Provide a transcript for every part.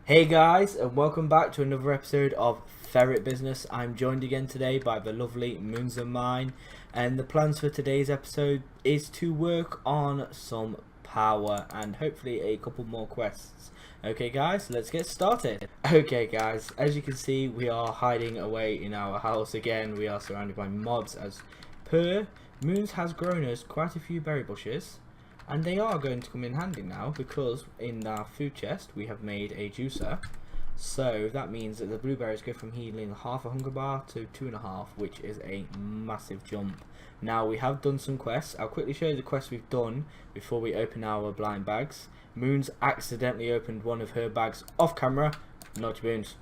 Hey guys, and welcome back to another episode of Ferret Business. I'm joined again today by the lovely moonsofmine, and the plans for today's episode is to work on some power and hopefully a couple more quests. Okay guys, let's get started. Okay guys, as you can see, we are hiding away in our house again. We are surrounded by mobs as per. Moons has grown us quite a few berry bushes. And they are going to come in handy now because in our food chest we have made a juicer. So that means that the blueberries go from healing half a hunger bar to 2.5, which is a massive jump. Now we have done some quests. I'll quickly show you the quests we've done before we open our blind bags. Moons accidentally opened one of her bags off camera. Naughty Moons.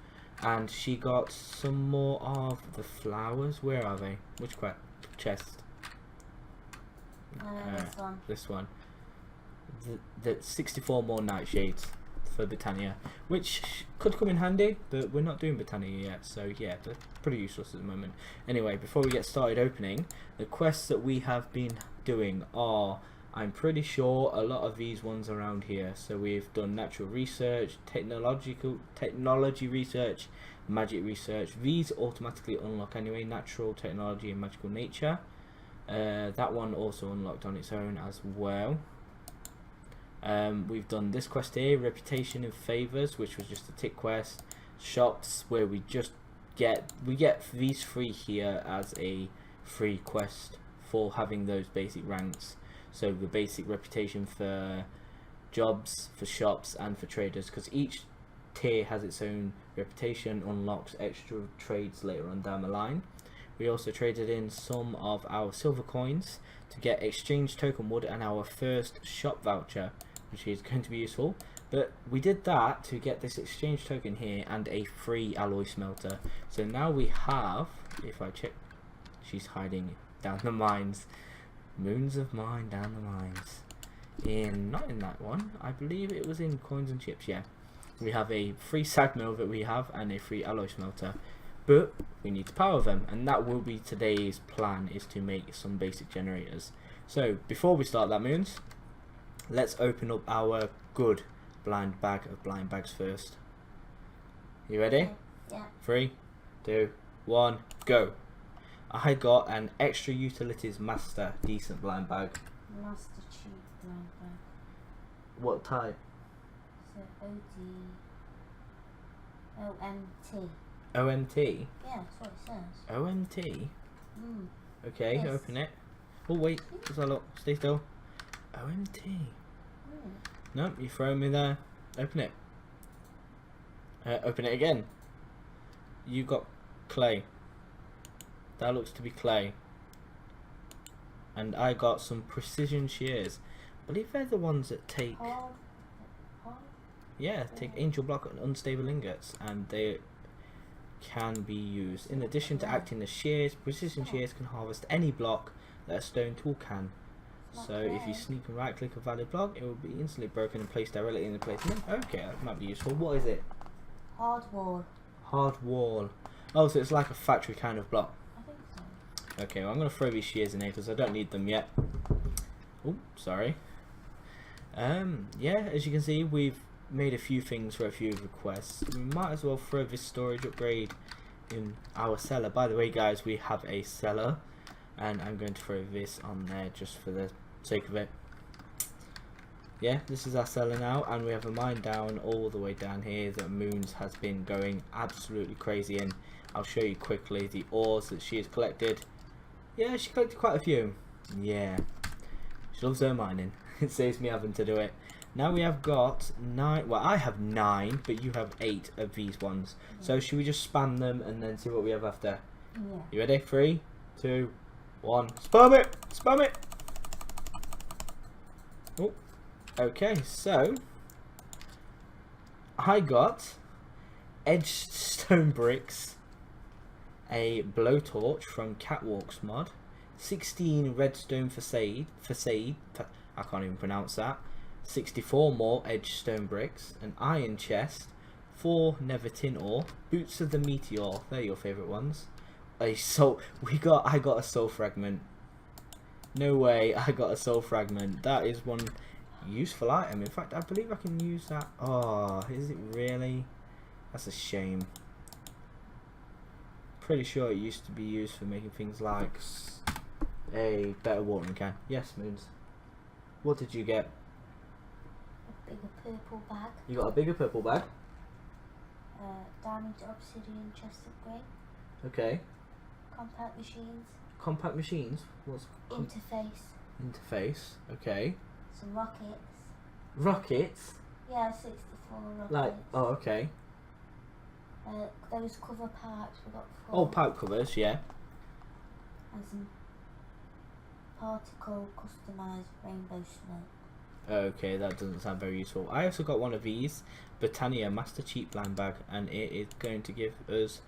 And she got some more of the flowers. Where are they? Which chest? This one. This one. The 64 more nightshades for Britannia, which could come in handy, but we're not doing Britannia yet, so yeah, they're pretty useless at the moment. Anyway, before we get started opening, the quests that we have been doing are, I'm pretty sure, a lot of these ones around here. So we've done natural research, technology research, magic research. These automatically unlock anyway, natural, technology and magical nature. That one also unlocked on its own as well. We've done this quest here, reputation and favors, which was just a tick quest. Shops, where we get these three here as a free quest for having those basic ranks. So the basic reputation for jobs, for shops and for traders, because each tier has its own reputation, unlocks extra trades later on down the line. We also traded in some of our silver coins to get exchange token wood and our first shop voucher, which is going to be useful. But we did that to get this exchange token here and a free alloy smelter. So now we have, if I check, she's hiding down the mines. Moonsofmine down the mines. Not in that one, I believe it was in coins and chips. Yeah, we have a free sag mill that we have and a free alloy smelter, but we need to power them, and that will be today's plan, is to make some basic generators. So before we start that, Moons, let's open up our good blind bag of blind bags first. You ready? Yeah. 3, 2, 1, go. I got an extra utilities master decent blind bag. Master cheap blind bag. What type? So OMT. OMT? Yeah, that's what it says. OMT? Mm. Okay, Yes. open it. Oh wait, just a look. Stay still. OMT. Mm. No, you throwing me there. Open it. Open it again. You got clay. That looks to be clay. And I got some precision shears. I believe they're the ones that take... Hard. Yeah, take angel block and unstable ingots, and they can be used. In addition to acting as shears, precision shears can harvest any block that a stone tool can. So if you sneak and right click a valid block, it will be instantly broken and placed directly in the placement. Okay, that might be useful. What is it? Hard wall. Hard wall. Oh, so it's like a factory kind of block. I think so. Okay, well I'm going to throw these shears in here because I don't need them yet. Oh, sorry. Yeah, as you can see, we've made a few things for a few requests. We might as well throw this storage upgrade in our cellar. By the way guys, we have a cellar, and I'm going to throw this on there just for the sake of it. Yeah, this is our cellar now, and we have a mine down all the way down here that Moons has been going absolutely crazy in. I'll show you quickly the ores that she has collected. Yeah, she collected quite a few. Yeah, she loves her mining. It saves me having to do it. Now we have got 9, well I have 9, but you have 8 of these ones. Yeah. So should we just spam them and then see what we have after? Yeah. You ready? 3, 2, 1, spam it! Spam it! Oh, okay, so I got edged stone bricks, a blowtorch from Catwalks mod, 16 redstone facade, I can't even pronounce that, 64 more edged stone bricks, an iron chest, 4 nether tin ore, boots of the meteor, they're your favourite ones, I got a soul fragment. No way, I got a soul fragment. That is one useful item. In fact, I believe I can use that. Oh, is it really? That's a shame. Pretty sure it used to be used for making things like a better watering can. Yes, Moons. What did you get? A bigger purple bag. You got a bigger purple bag. Diamond obsidian chest of grey. Okay. Compact machines. Compact machines. What's interface? Okay. Some rockets. Rockets. Yeah, 64 rockets. Like, oh, okay. Those cover pipes we got 4. Oh, pipe covers, yeah. And some particle customised rainbow smoke. Okay, that doesn't sound very useful. I also got one of these, Britannia Master Cheap Blind Bag, and it is going to give us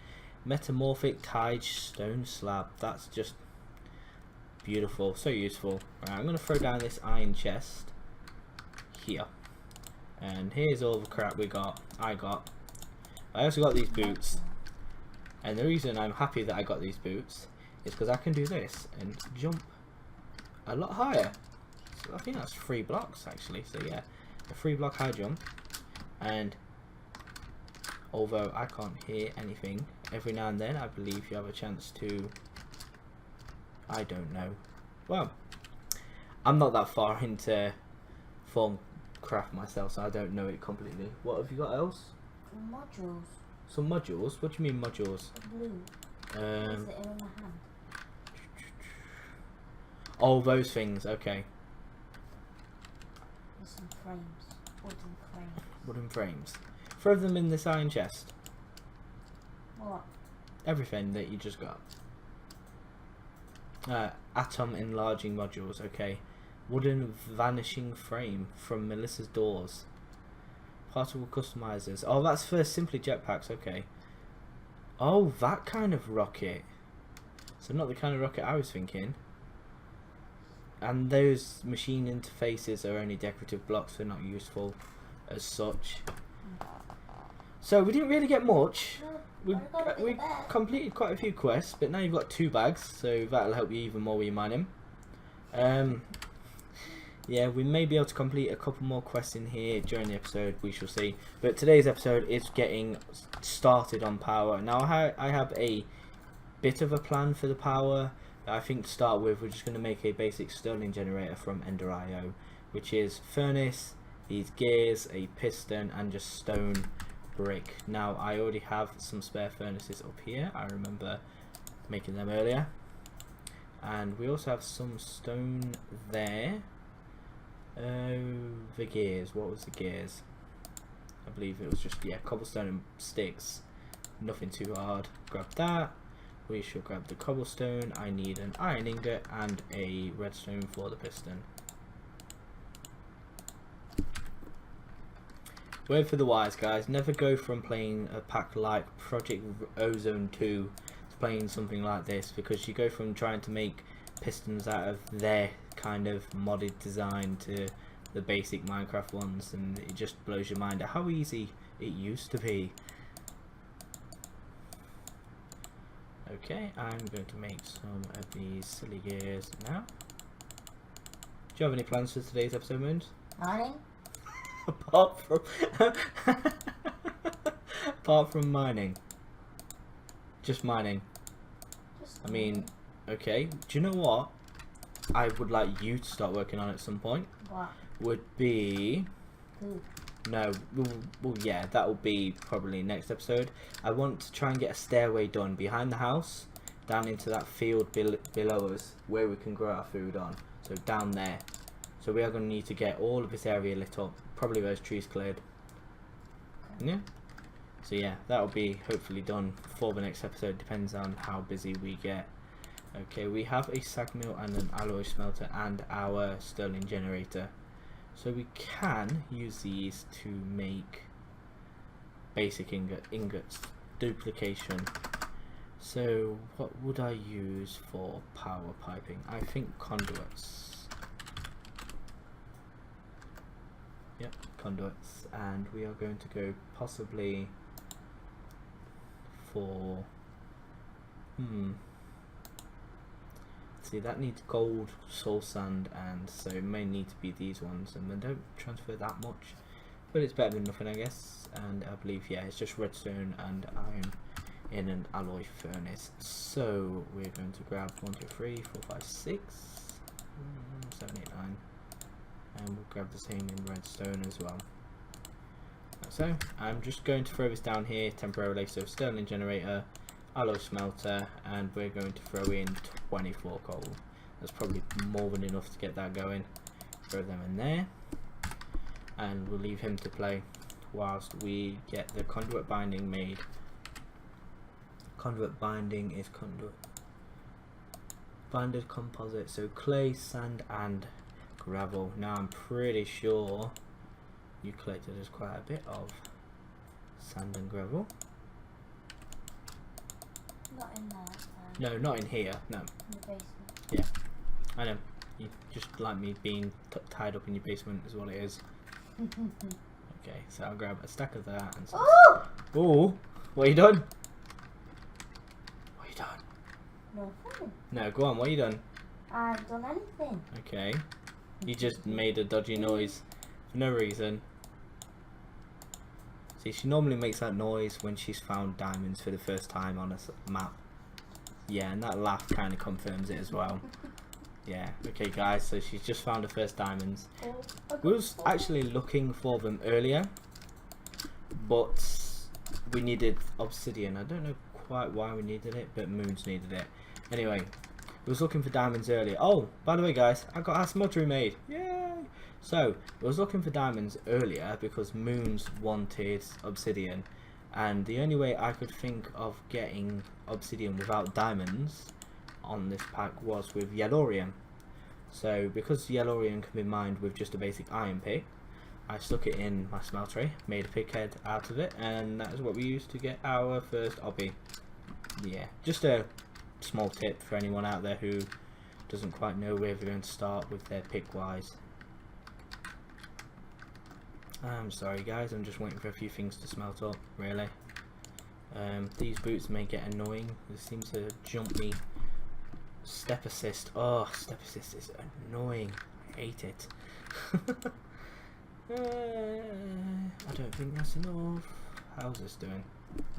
Metamorphic Tide Stone Slab. That's just beautiful, so useful. Right, I'm going to throw down this iron chest here. And here's all the crap I got. I also got these boots. And the reason I'm happy that I got these boots is because I can do this and jump a lot higher. So I think that's 3 blocks actually. So yeah, a 3 block high jump. And although I can't hear anything, every now and then I believe you have a chance to, I don't know. Well, I'm not that far into Formcraft myself, so I don't know it completely. What have you got else? Modules. Some modules? What do you mean modules? The blue. Is it in the hand? Oh, those things, okay. There's some frames. Wooden frames. Wooden frames. Throw them in this iron chest. What? Everything that you just got. Atom enlarging modules, okay. Wooden vanishing frame from Melissa's doors. Particle customizers. Oh, that's for simply jetpacks, okay. Oh, that kind of rocket. So not the kind of rocket I was thinking. And those machine interfaces are only decorative blocks, they're not useful as such. So we didn't really get much. No, We completed quite a few quests, but now you've got 2 bags, so that'll help you even more with your mining. Yeah, we may be able to complete a couple more quests in here during the episode, we shall see. But today's episode is getting started on power. Now I have a bit of a plan for the power. I think to start with, we're just going to make a basic sterling generator from Ender.io, which is furnace, these gears, a piston, and just stone brick. Now I already have some spare furnaces up here. I remember making them earlier, and we also have some stone there. The gears, what was the gears? I believe it was just, yeah, cobblestone and sticks, nothing too hard. Grab that. We should grab the cobblestone. I need an iron ingot and a redstone for the piston. Word for the wise, guys, never go from playing a pack like Project Ozone 2 to playing something like this, because you go from trying to make pistons out of their kind of modded design to the basic Minecraft ones, and it just blows your mind at how easy it used to be. Okay, I'm going to make some of these silly gears now. Do you have any plans for today's episode, Moons? Mining? Apart from mining. Just mining. I mean, okay. Do you know what I would like you to start working on at some point? What? Would be... Food. No, well, yeah, that will be probably next episode. I want to try and get a stairway done behind the house, down into that field below us, where we can grow our food on. So down there. So we are going to need to get all of this area lit up, probably those trees cleared. Okay. Yeah. So yeah, that will be hopefully done for the next episode, depends on how busy we get. Okay, we have a sag mill and an alloy smelter and our sterling generator. So we can use these to make basic ingots, duplication. So what would I use for power piping? I think conduits. Yep, conduits. And we are going to go possibly for... See, that needs gold, soul sand, and so it may need to be these ones, and they don't transfer that much. but it's better than nothing, I guess. And I believe, yeah, it's just redstone and iron in an alloy furnace. So we're going to grab 1, 2, 3, 4, 5, 6, 7, 8, 9, and we'll grab the same in redstone as well. So I'm just going to throw this down here temporarily. So sterling generator, alloy smelter, and we're going to throw in 24 coal. That's probably more than enough to get that going. Throw them in there, and we'll leave him to play whilst we get the conduit binding made. Conduit binding is conduit binded composite, so clay, sand and gravel. Now I'm pretty sure you collected us quite a bit of sand and gravel. Not in there. No, not in here, no. In the basement. Yeah, I know. You just like me being tied up in your basement is what it is. Okay, so I'll grab a stack of that and some. Oh! Ooh, what you done? What you done? Nothing. No, go on, what you done? I haven't done anything. Okay, you just made a dodgy noise for no reason. See, she normally makes that noise when she's found diamonds for the first time on a map. Yeah, and that laugh kind of confirms it as well. Yeah, okay guys, so she's just found her first diamonds. We was actually looking for them earlier, but we needed obsidian. I don't know quite why we needed it, but Moons needed it. Anyway, we was looking for diamonds earlier. Oh, by the way guys, I got our smeltery made. Yay! So, I was looking for diamonds earlier because Moons wanted obsidian, and the only way I could think of getting obsidian without diamonds on this pack was with yellorium. So because yellorium can be mined with just a basic iron pick, I stuck it in my smeltery, made a pick head out of it, and that is what we used to get our first obby. Yeah, just a small tip for anyone out there who doesn't quite know where they're going to start with their pick wise. I'm sorry guys, I'm just waiting for a few things to smelt up, really. These boots may get annoying. They seem to jump me. Step assist. Oh, step assist is annoying. I hate it. I don't think that's enough. How's this doing?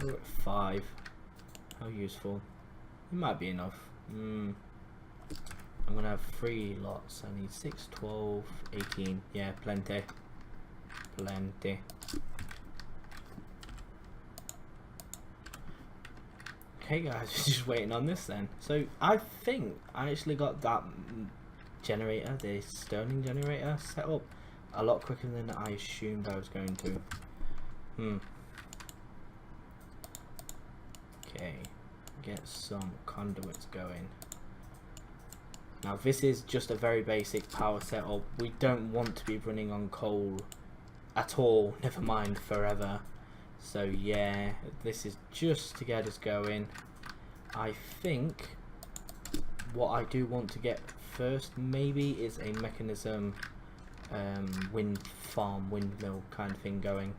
We're at 5. How useful. It might be enough. I'm gonna have 3 lots. I need 6, 12, 18. Yeah, plenty. Plenty. Okay guys, we're just waiting on this then. So I think I actually got that generator, the sterling generator, set up a lot quicker than I assumed I was going to. Okay, get some conduits going. Now this is just a very basic power setup. We don't want to be running on coal at all, never mind forever. So yeah, this is just to get us going. I think what I do want to get first maybe is a mechanism wind farm, windmill kind of thing going.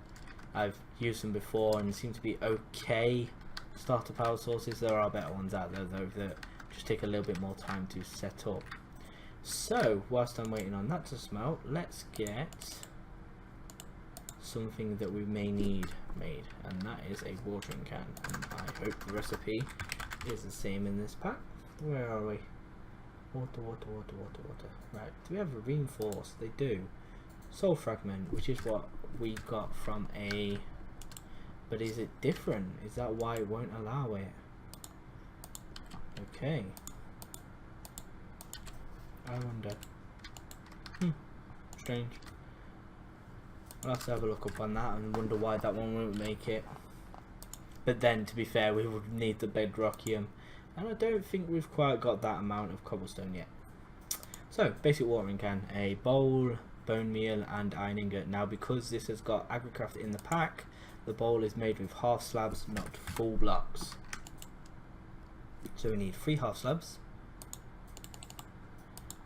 I've used them before and seem to be okay starter power sources. There are better ones out there though that just take a little bit more time to set up. So whilst I'm waiting on that to smelt, let's get something that we may need made, and that is a watering can, and I hope the recipe is the same in this pack. Where are we? Water, water, water, water, water. Right, do we have a reinforce? They do. Soul fragment, which is what we got from a... But is it different? Is that why it won't allow it? Okay. I wonder. Strange. I'll have to have a look up on that and wonder why that one won't make it. But then, to be fair, we would need the bedrockium, and I don't think we've quite got that amount of cobblestone yet. So, basic watering can, a bowl, bone meal, and iron ingot. Now, because this has got agricraft in the pack, the bowl is made with half slabs, not full blocks. So we need 3 half slabs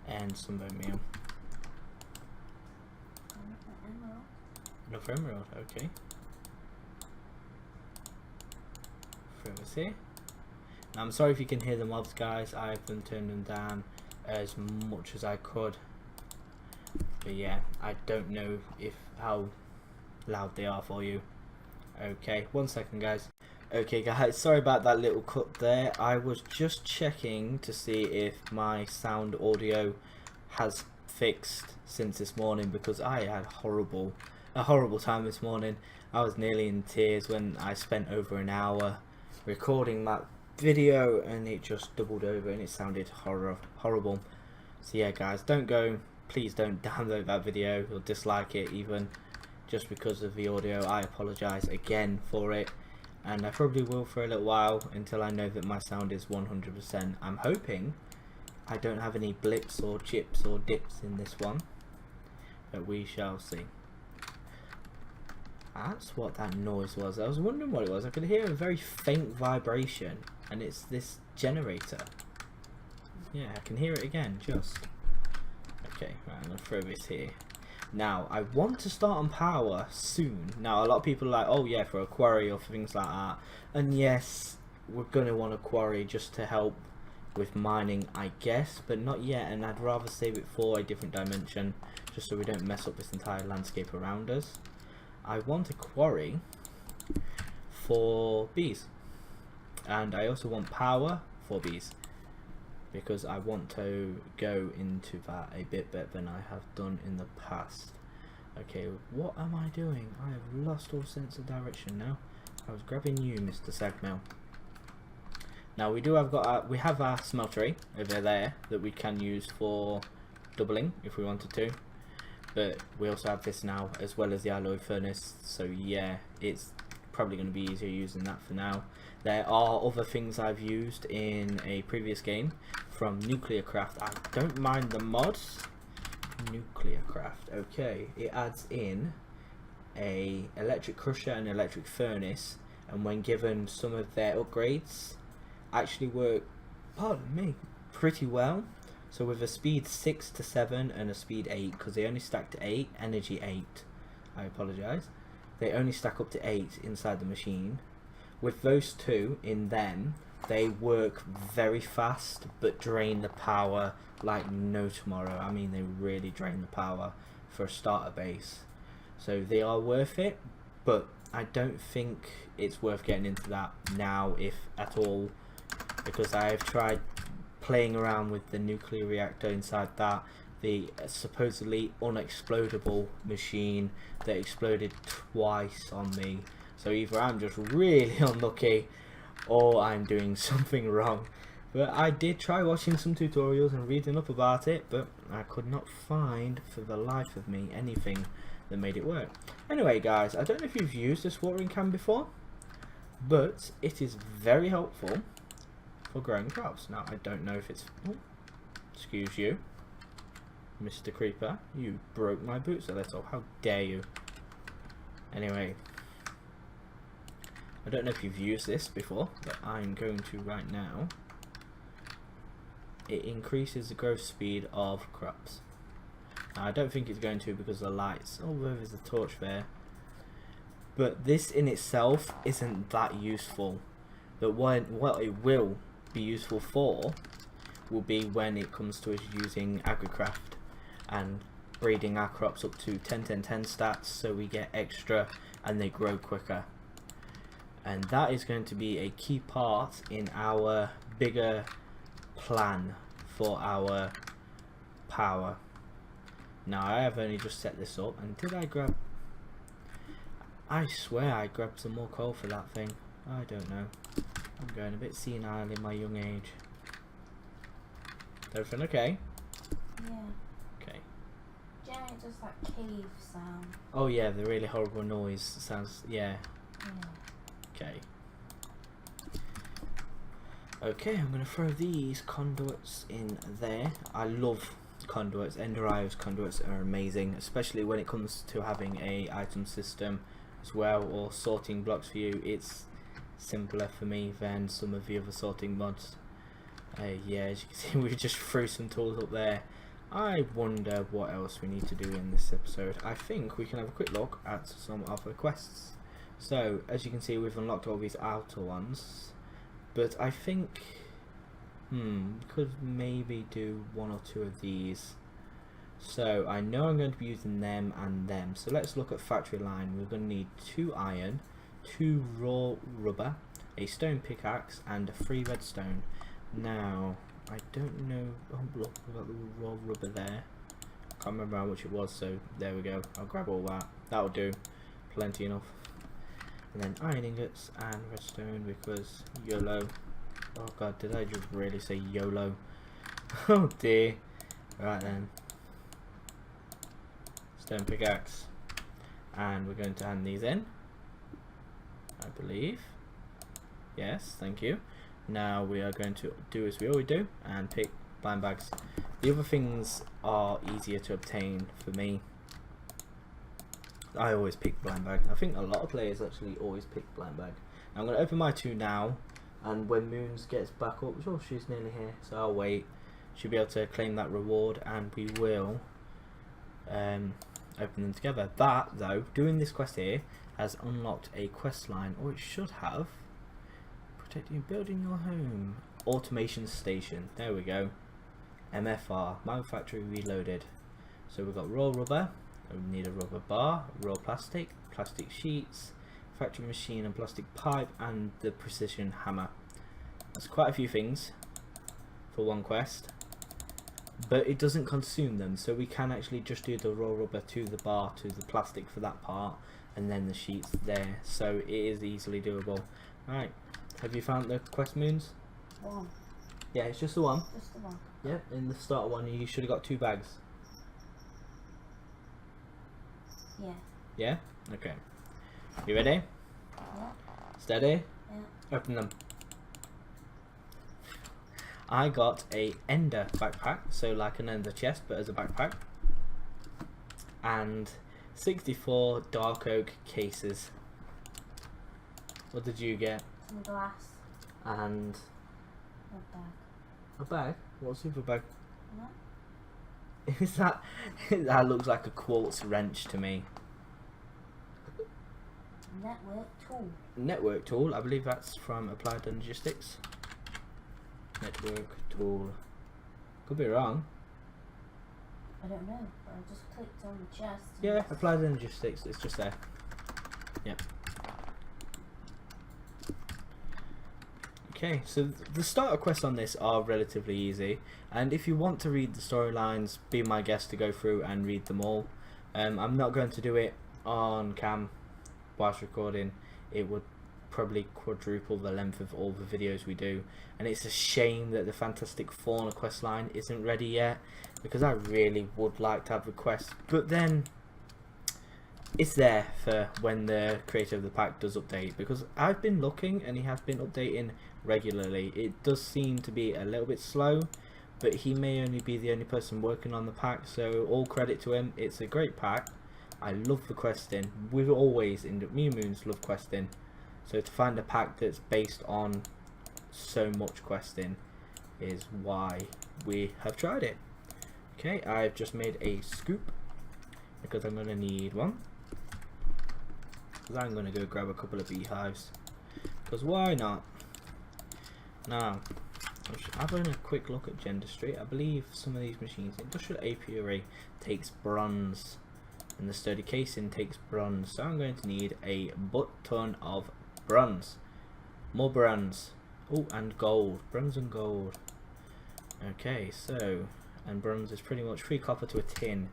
and some bone meal. Another emerald, okay. Throw this here. Now, I'm sorry if you can hear the mobs, guys. I've been turning them down as much as I could. But yeah, I don't know if how loud they are for you. Okay, 1 second guys. Okay guys, sorry about that little cut there. I was just checking to see if my sound audio has fixed since this morning, because I had a horrible time this morning. I was nearly in tears when I spent over an hour recording that video and it just doubled over and it sounded horrible. So yeah guys, please don't download that video or dislike it even just because of the audio. I apologize again for it, and I probably will for a little while until I know that my sound is 100%. I'm hoping I don't have any blips or chips or dips in this one, but we shall see. That's what that noise was. I was wondering what it was. I could hear a very faint vibration, and it's this generator. Yeah, I can hear it again, just. Okay, right, I'm going to throw this here. Now, I want to start on power soon. Now, a lot of people are like, oh yeah, for a quarry or for things like that. And yes, we're going to want a quarry just to help with mining, I guess, but not yet. And I'd rather save it for a different dimension, just so we don't mess up this entire landscape around us. I want a quarry for bees. And I also want power for bees, because I want to go into that a bit better than I have done in the past. Okay, what am I doing? I have lost all sense of direction now. I was grabbing you, Mr. Sagmail. Now we have our smeltery over there that we can use for doubling if we wanted to, but we also have this now as well as the alloy furnace. So yeah, it's probably going to be easier using that for now. There are other things I've used in a previous game from Nuclear Craft. I don't mind the mods. Nuclear Craft, okay, it adds in a electric crusher and electric furnace, and when given some of their upgrades actually work, pardon me, pretty well. So with a speed 6 to 7 and a speed 8, because they only stack to 8, energy 8, I apologise, they only stack up to 8 inside the machine. With those two in them, they work very fast but drain the power like no tomorrow. I mean, they really drain the power for a starter base. So they are worth it, but I don't think it's worth getting into that now, if at all, because I've tried playing around with the nuclear reactor inside that, the supposedly unexplodable machine that exploded twice on me. So either I'm just really unlucky or I'm doing something wrong. But I did try watching some tutorials and reading up about it, but I could not find for the life of me anything that made it work. Anyway guys, I don't know if you've used this watering can before, but it is very helpful for growing crops. Now I don't know if it's... Oh, excuse you, Mr. Creeper, you broke my boots a little. How dare you? Anyway, I don't know if you've used this before, but I'm going to right now. It increases the growth speed of crops. Now, I don't think it's going to because of the lights. Oh, there's a torch there. But this in itself isn't that useful. But what it will be useful for will be when it comes to us using agricraft and breeding our crops up to 10-10-10 stats, so we get extra and they grow quicker. And that is going to be a key part in our bigger plan for our power. Now I have only just set this up, and did I grab... I swear I grabbed some more coal for that thing. I don't know. I'm going a bit senile in my young age. Everything okay? Yeah. Okay. Generally just that cave sound. Oh yeah, the really horrible noise sounds... yeah. Yeah. Okay. Okay, I'm going to throw these conduits in there. I love conduits. Enderio's conduits are amazing, especially when it comes to having a item system as well, or sorting blocks for you. It's simpler for me than some of the other sorting mods. Yeah, as you can see, we just threw some tools up there. I wonder what else we need to do in this episode. I think we can have a quick look at some of the quests. So, as you can see, we've unlocked all these outer ones, but I think, could maybe do one or two of these. So I know I'm going to be using them and them. So let's look at factory line. We're going to need 2 iron, 2 raw rubber, a stone pickaxe, and 3 redstone. Now I don't know. Oh look, we've got the raw rubber there. Can't remember how much it was, so there we go. I'll grab all that. That'll do. Plenty enough. And then iron ingots and redstone because YOLO. Oh god, did I just really say YOLO? Oh dear. Right then. Stone pickaxe. And we're going to hand these in, I believe. Yes, thank you. Now we are going to do as we always do and pick blind bags. The other things are easier to obtain for me. I always pick blind bag. I think a lot of players actually always pick blind bag. I'm going to open my 2 now, and when Moons gets back up, oh, she's nearly here, so I'll wait. She'll be able to claim that reward, and we will open them together. That though, doing this quest here has unlocked a quest line, or it should have. Protecting, building your home, automation station. There we go. MFR, manufacturing reloaded. So we've got raw rubber. We need a rubber bar, raw plastic, plastic sheets, factory machine and plastic pipe, and the precision hammer. That's quite a few things for one quest, but it doesn't consume them, so we can actually just do the raw rubber to the bar to the plastic for that part, and then the sheets there, so it is easily doable. Right, have you found the quest, Moons? One. Yeah, it's just the one. Just the one. Yep, in the starter one you should have got 2 bags. Yeah. Yeah? Okay. You ready? Yeah. Steady? Yeah. Open them. I got a ender backpack, so like an ender chest but as a backpack. And 64 dark oak cases. What did you get? Some glass. And A bag. a bag? What super bag? No? Is that that looks like a quartz wrench to me. Network tool. Network tool, I believe that's from Applied Logistics. Network tool. Could be wrong. I don't know, but I just clicked on the chest. Yeah, Applied Logistics, it's just there. Yep. Okay, so the starter quests on this are relatively easy, and if you want to read the storylines, be my guest to go through and read them all. I'm not going to do it on cam whilst recording. It would probably quadruple the length of all the videos we do, and it's a shame that the Fantastic Fauna quest line isn't ready yet, because I really would like to have the quest, but then it's there for when the creator of the pack does update, because I've been looking and he has been updating regularly. It does seem to be a little bit slow, but he may only be the only person working on the pack, so all credit to him. It's a great pack. I love the questing. We've always, me and Moons, love questing, so to find a pack that's based on so much questing is why we have tried it. Okay, I've just made a scoop because I'm going to need one. I'm going to go grab a couple of beehives, because why not? Now, I'm just having a quick look at Gender Street. I believe some of these machines, Industrial Apiary takes bronze, and the sturdy casing takes bronze, so I'm going to need a butt ton of bronze. More bronze. Oh, and gold. Bronze and gold. Okay, so, and bronze is pretty much 3 copper to a tin.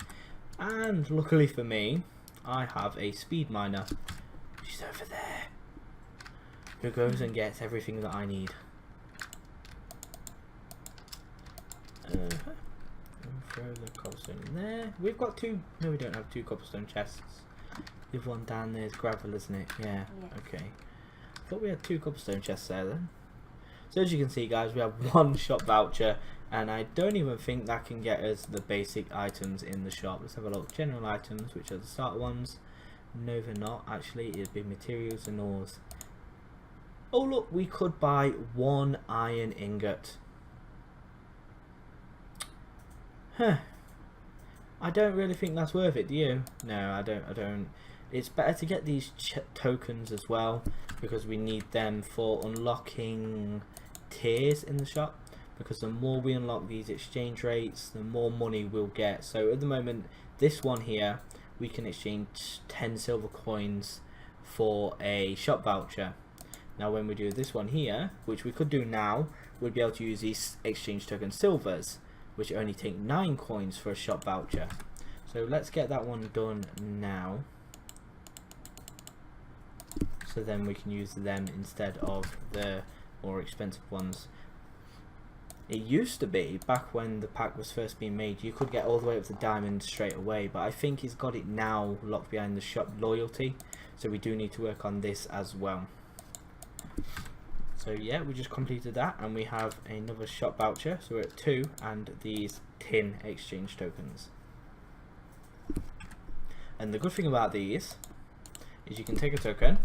And luckily for me, I have a speed miner. She's over there, who goes and gets everything that I need. Throw the cobblestone in there. We've got 2. No, we don't have 2 cobblestone chests. The other one down there is gravel, isn't it? Yeah. Okay. I thought we had 2 cobblestone chests there then. So as you can see, guys, we have 1 shop voucher, and I don't even think that can get us the basic items in the shop. Let's have a look. General items, which are the starter ones. No, they're not. Actually, it'd be materials and ores. Oh look, we could buy 1 iron ingot. Huh. I don't really think that's worth it, do you? No, I don't. It's better to get these tokens as well, because we need them for unlocking tiers in the shop. because the more we unlock these exchange rates, the more money we'll get. So at the moment, this one here, we can exchange 10 silver coins for a shop voucher. Now when we do this one here, which we could do now, we'd be able to use these exchange token silvers, which only take 9 coins for a shop voucher. So let's get that one done now, so then we can use them instead of the more expensive ones. It used to be, back when the pack was first being made, you could get all the way up to diamond straight away, but I think he's got it now locked behind the shop loyalty, so we do need to work on this as well. So yeah, we just completed that, and we have another shop voucher, so we're at 2, and these tin exchange tokens. And the good thing about these is you can take a token,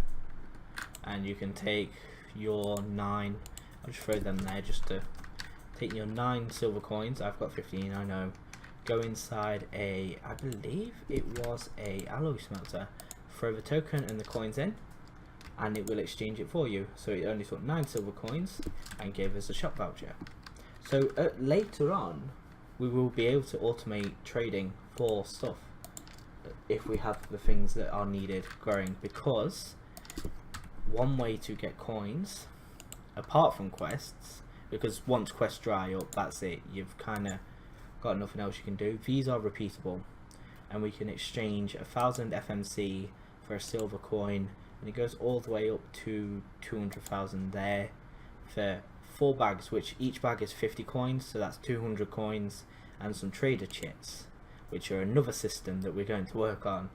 and you can take your 9, I'll just throw them there just to take your 9 silver coins. I've got 15, I know. Go inside a, I believe it was a alloy smelter, throw the token and the coins in, and it will exchange it for you. So it only took 9 silver coins and gave us a shop voucher. So later on we will be able to automate trading for stuff if we have the things that are needed growing, because one way to get coins apart from quests, because once quests dry up, that's it, you've kind of got nothing else you can do. These are repeatable, and we can exchange 1,000 FMC for a silver coin, and it goes all the way up to 200,000 there for 4 bags, which each bag is 50 coins, so that's 200 coins, and some trader chits, which are another system that we're going to work on.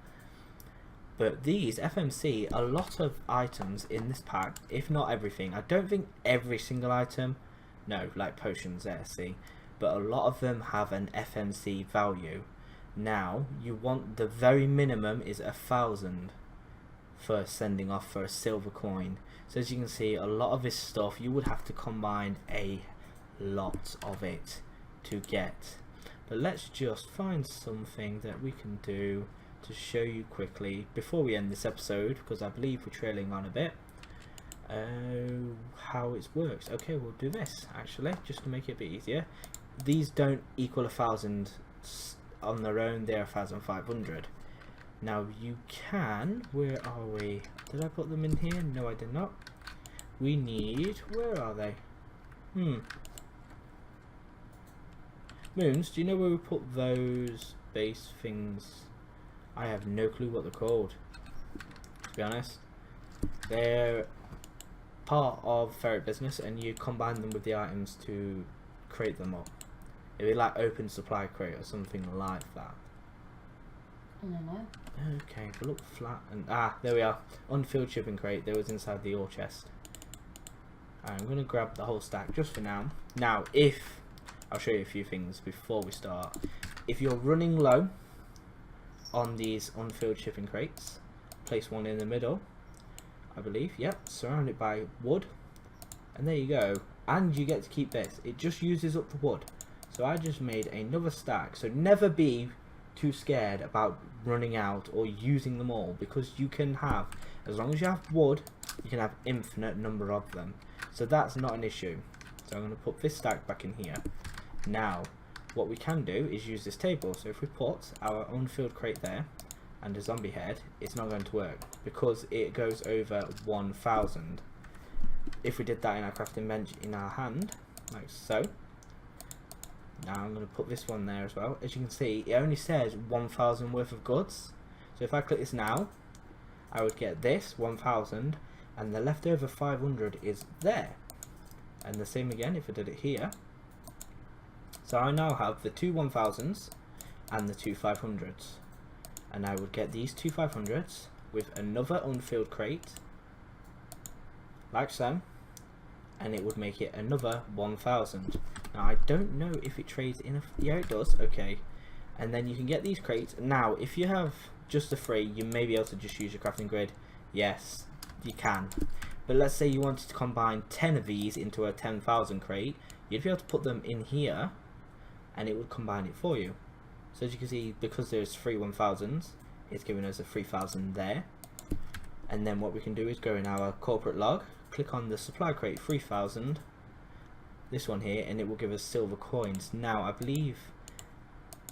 But these FMC, a lot of items in this pack, if not everything, I don't think every single item, no, like potions there, see, but a lot of them have an FMC value. Now you want, the very minimum is 1,000 for sending off for a silver coin. So as you can see, a lot of this stuff you would have to combine a lot of it to get. But let's just find something that we can do to show you quickly before we end this episode, because I believe we're trailing on a bit. How it works. Okay, we'll do this actually, just to make it a bit easier. These don't equal 1,000 on their own, they're 1,500. Now you can, where are we? Did I put them in here? No, I did not. We need, where are they? Moons, do you know where we put those base things? I have no clue what they're called, to be honest. They're part of Ferret Business, and you combine them with the items to create them up. It'd be like open supply crate or something like that. I don't know. Okay, if we look flat and there we are. Unfilled shipping crate. There was inside the ore chest. I'm gonna grab the whole stack just for now. Now, if I'll show you a few things before we start. If you're running low on these unfilled shipping crates, place one in the middle, I believe. Yep, surrounded by wood, and there you go. And you get to keep this. It just uses up the wood. So I just made another stack. So never be too scared about running out or using them all, because you can have, as long as you have wood, you can have infinite number of them. So that's not an issue. So I'm going to put this stack back in here. Now what we can do is use this table. So if we put our unfilled crate there and a zombie head, it's not going to work because it goes over 1,000. If we did that in our crafting bench in our hand, like so. Now I'm going to put this one there as well. As you can see, it only says 1,000 worth of goods. So if I click this now, I would get this 1,000, and the leftover 500 is there. And the same again if I did it here. So I now have the 2 1,000s and the 2 500s, and I would get these 2 500s with another unfilled crate like so, and it would make it another 1,000. Now I don't know if it trades in a, yeah it does, okay. And then you can get these crates. Now if you have just the 3, you may be able to just use your crafting grid. Yes, you can. But let's say you wanted to combine 10 of these into a 10,000 crate, you'd be able to put them in here and it would combine it for you. So as you can see, because there's 3 1,000s, it's giving us a 3,000 there. And then what we can do is go in our corporate log, click on the supply crate 3,000, this one here, and it will give us silver coins. Now I believe,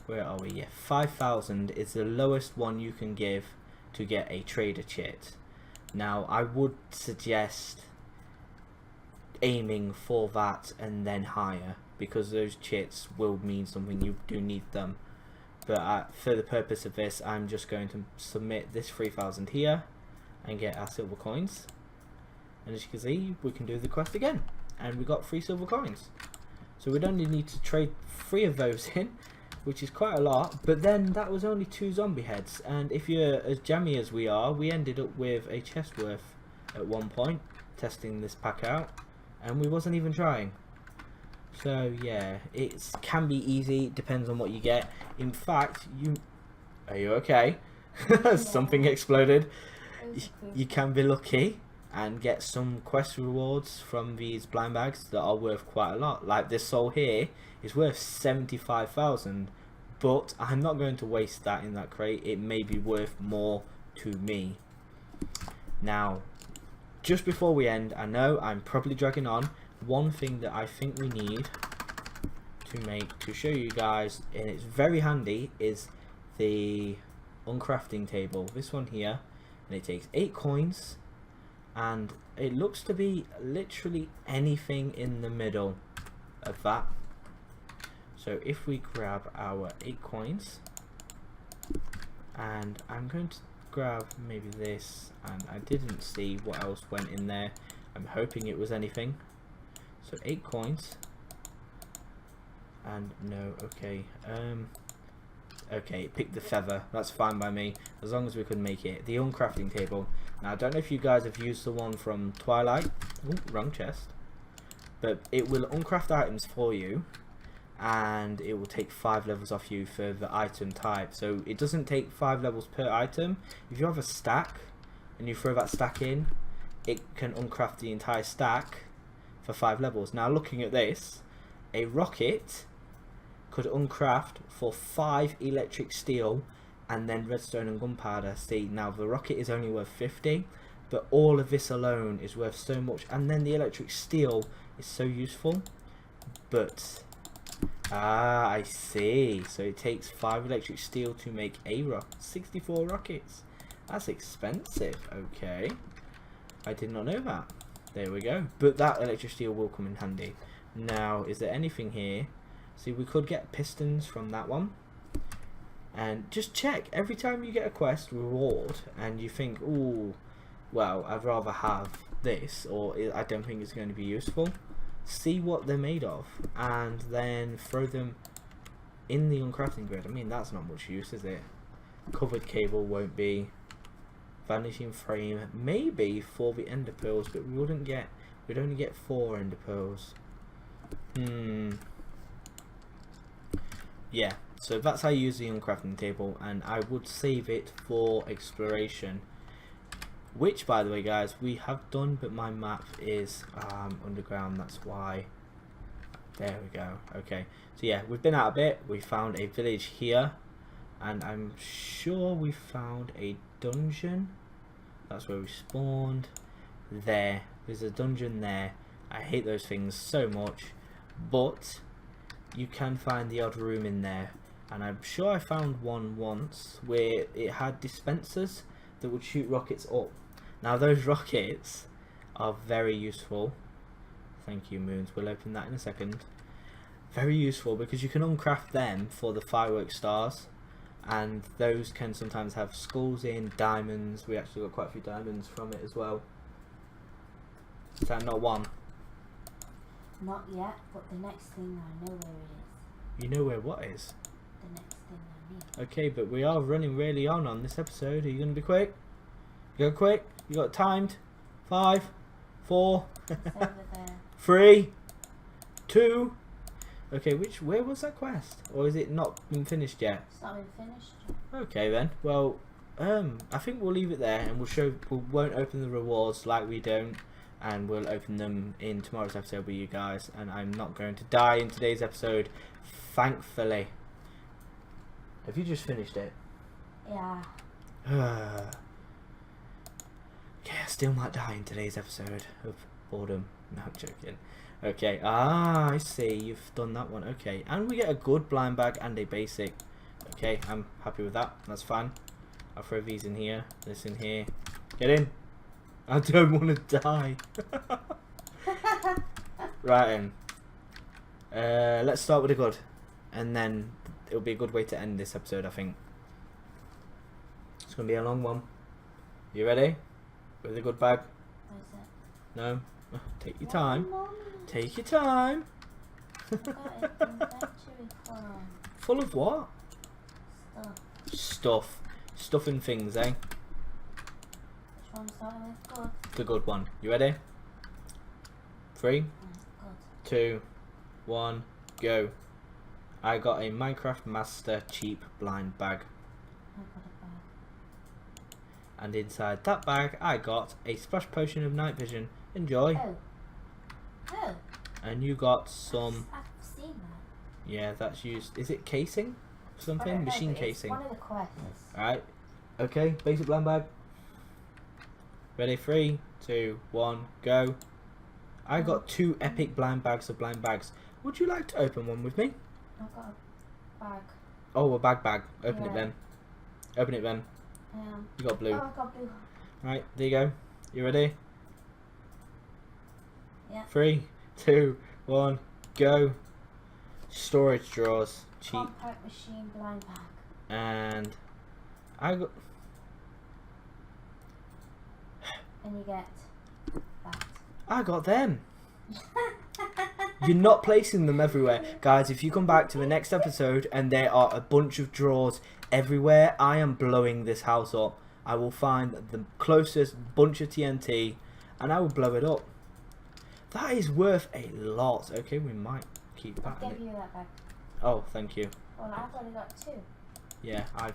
where are we? Yeah, 5,000 is the lowest one you can give to get a trader chit. Now I would suggest aiming for that and then higher, because those chits will mean something. You do need them. But for the purpose of this, I'm just going to submit this 3,000 here and get our silver coins. And as you can see, we can do the quest again, and we got 3 silver coins. So we'd only need to trade 3 of those in, which is quite a lot. But then that was only 2 zombie heads, and if you're as jammy as we are, we ended up with a chest worth at one point testing this pack out, and we wasn't even trying. So yeah, it can be easy, depends on what you get. In fact, are you okay? Something exploded. You can be lucky and get some quest rewards from these blind bags that are worth quite a lot. Like this soul here is worth 75,000, but I'm not going to waste that in that crate. It may be worth more to me. Now, just before we end, I know I'm probably dragging on. One thing that I think we need to show you guys, and it's very handy, is the uncrafting table. This one here, and it takes 8 coins, and it looks to be literally anything in the middle of that. So if we grab our 8 coins, and I'm going to grab maybe this, and I didn't see what else went in there. I'm hoping it was anything. So 8 coins, and no, okay, okay, pick the feather, that's fine by me, as long as we can make it. The uncrafting table, now I don't know if you guys have used the one from Twilight. Ooh, wrong chest. But it will uncraft items for you, and it will take 5 levels off you for the item type. So it doesn't take 5 levels per item. If you have a stack and you throw that stack in, it can uncraft the entire stack for 5 levels. Now looking at this, a rocket could uncraft for 5 electric steel and then redstone and gunpowder. See, now the rocket is only worth 50, but all of this alone is worth so much, and then the electric steel is so useful. But I see, so it takes 5 electric steel to make a rocket. 64 rockets, that's expensive. Okay, I did not know that. There we go. But that electric steel will come in handy. Now, is there anything here? See, we could get pistons from that one. And just check every time you get a quest reward and you think, ooh, well, I'd rather have this, or I don't think it's going to be useful. See what they're made of, and then throw them in the uncrafting grid. I mean, that's not much use, is it? Covered cable won't be. Vanishing frame, maybe for the ender pearls, but we wouldn't get, we'd only get 4 ender pearls. Yeah, so that's how you use the uncrafting table, and I would save it for exploration, which, by the way, guys, we have done, but my map is underground, that's why. There we go. Okay, so yeah, we've been out a bit. We found a village here, and I'm sure we found a dungeon. That's where we spawned. There's a dungeon there. I hate those things so much, but you can find the odd room in there, and I'm sure I found one once where it had dispensers that would shoot rockets up. Now those rockets are very useful. Thank you, Moons, we'll open that in a second. Very useful because you can uncraft them for the firework stars, and those can sometimes have skulls in, diamonds. We actually got quite a few diamonds from it as well. Is that not one? Not yet, but the next thing I know where it is. You know where what is? The next thing I need. Okay, but we are running really on this episode. Are you going to be quick? You go quick? You got timed? 5, 4, It's over there. 3, 2. Okay, where was that quest? Or is it not been finished yet? It's not been finished yet. Okay then. Well, I think we'll leave it there, and we won't open the rewards like we don't, and we'll open them in tomorrow's episode with you guys. And I'm not going to die in today's episode, thankfully. Have you just finished it? Yeah. Okay, I still might die in today's episode of boredom. No, I'm joking. Okay, I see. You've done that one. Okay, and we get a good blind bag and a basic. Okay, I'm happy with that. That's fine. I'll throw these in here. This in here. Get in. I don't want to die. Right then. Let's start with a good, and then it'll be a good way to end this episode. I think it's gonna be a long one. You ready? With a good bag? What is it? No. Take your time. Mommy. Take your time. I got it from Factory Farm. Full of what? Stuff. Stuffing things, eh? Which one started with good? The good one. You ready? 3, Good. 2, 1, go. I got a Minecraft Master cheap blind bag. I got a bag. And inside that bag, I got a splash potion of night vision. Enjoy. Oh. Oh. And you got some. I've seen that. Yeah, that's used. Is it casing? I Something? don't know, Machine but it's casing. one of the quests. Alright. Okay, basic blind bag. Ready? 3, 2, 1, go. I got 2 epic blind bags of blind bags. Would you like to open one with me? I've got a bag. Oh, a bag. Open it Yeah. then. Open it then. You got blue. Oh, I got blue. Right, there you go. You ready? Yeah. 3, 2, 1, go. Storage drawers. Cheap. Compact machine blind bag. And I got. And you get that. I got them. You're not placing them everywhere. Guys, if you come back to the next episode and there are a bunch of drawers everywhere, I am blowing this house up. I will find the closest bunch of TNT and I will blow it up. That is worth a lot. Okay, we might keep that I'll in give it. you that bag. Oh, thank you. Well, I've only got 2. Yeah, I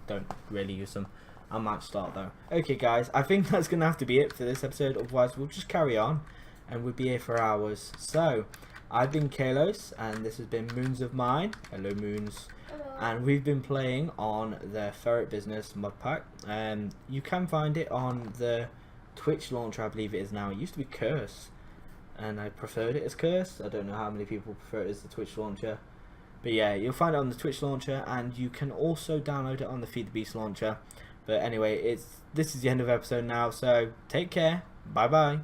don't really use them. I might start though. Okay guys, I think that's going to have to be it for this episode. Otherwise, we'll just carry on and we'll be here for hours. So, I've been TheKalose and this has been Moons of Mine. Hello Moons. Hello. And we've been playing on the Ferret Business mod pack. You can find it on the Twitch launcher, I believe it is now. It used to be Curse. And I preferred it as Curse. I don't know how many people prefer it as the Twitch launcher. But yeah, you'll find it on the Twitch launcher, and you can also download it on the Feed the Beast launcher. But anyway, this is the end of the episode now, so take care. Bye bye.